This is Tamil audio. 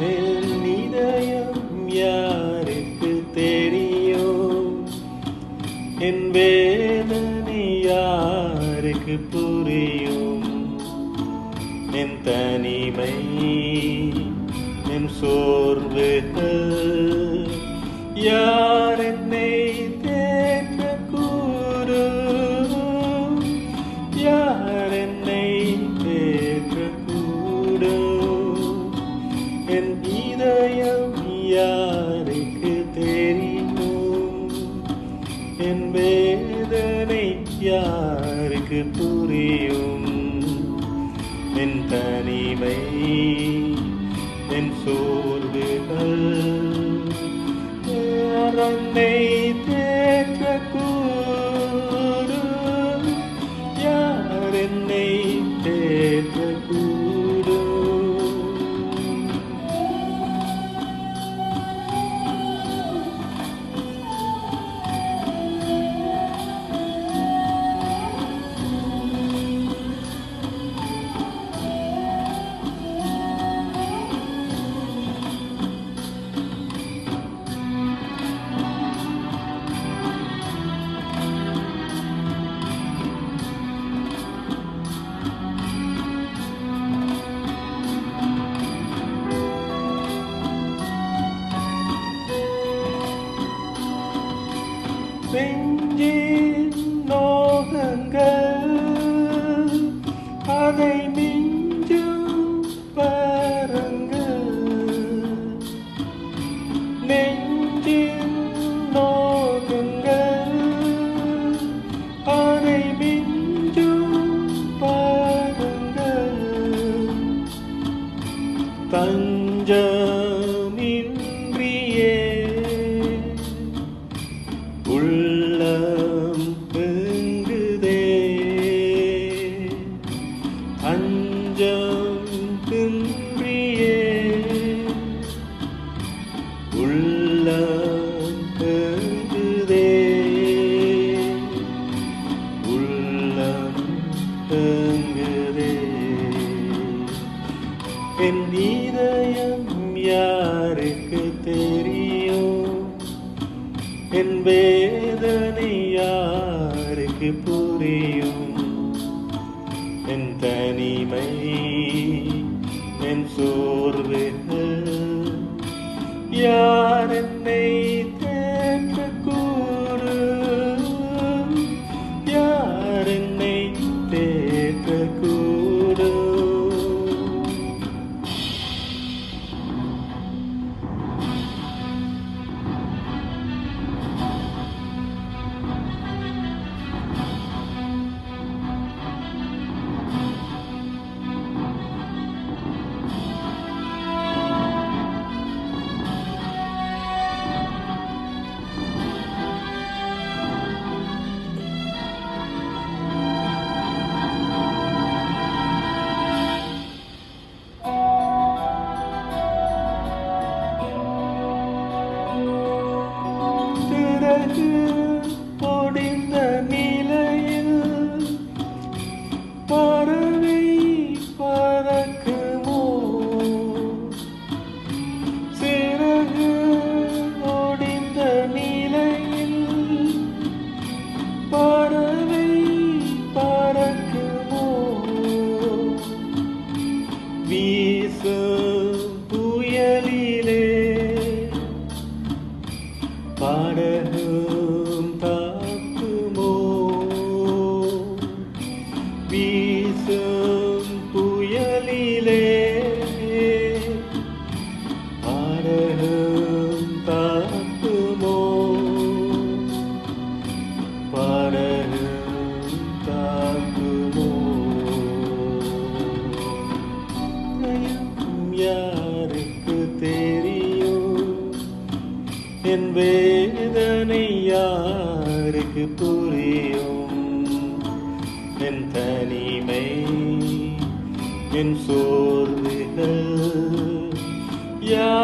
என் இதயம் யாருக்கு தெரியும்? என் வேதனை யாருக்கு புரியும்? என் தனிமை, என் சோர்வுகள் யார் என்னை தேற்றக்கூடும்? யார் என்னை தேற்றக்கூடும்? என் இதயம் யாருக்கு தெரியும்? என் வேதனை யாருக்கு புரியும்? என் தனிமை, என் சோர்வுகள் யார் என்னை தேற்றக்கூடும்? யார் என்னை தேற்றக்கூடும்? நெஞ்சின் நோகங்கள் அதை மிஞ்சும் பாருங்கள். நெஞ்சின் நோகங்கள் அதை மிஞ்சும் பாருங்கள். தஞ்சமின்றியே உள்ளம் பெங்குதே, அஞ்சம் தின்றியே உள்ளம் பெங்குதே, உள்ளம் பெங்குதே. என் இதயம் யாருக்கு தெரியும்? என் வேதனை யாருக்கு புரியும்? என் தனிமை, என் சோர்வுகள் யார் என்னை தேற்றக்கூடும்? யார் என்னை தேற்றக்கூடும்? பொடிந்த நிலையில் பறவை பறக்குமோ? சிறகு ஒடிந்த நிலையில் பறவை பறக்குமோ? வீசும் புயலிலே படகும் தாக்குமோ? வீசும் புயலிலே படகும் தாக்குமோ? படகும் தாக்குமோ? யாருக்கு தெரியும்? என் வேதனை யாருக்கு புரியும்? என் தனிமை, என் சோர்வுகள் யார்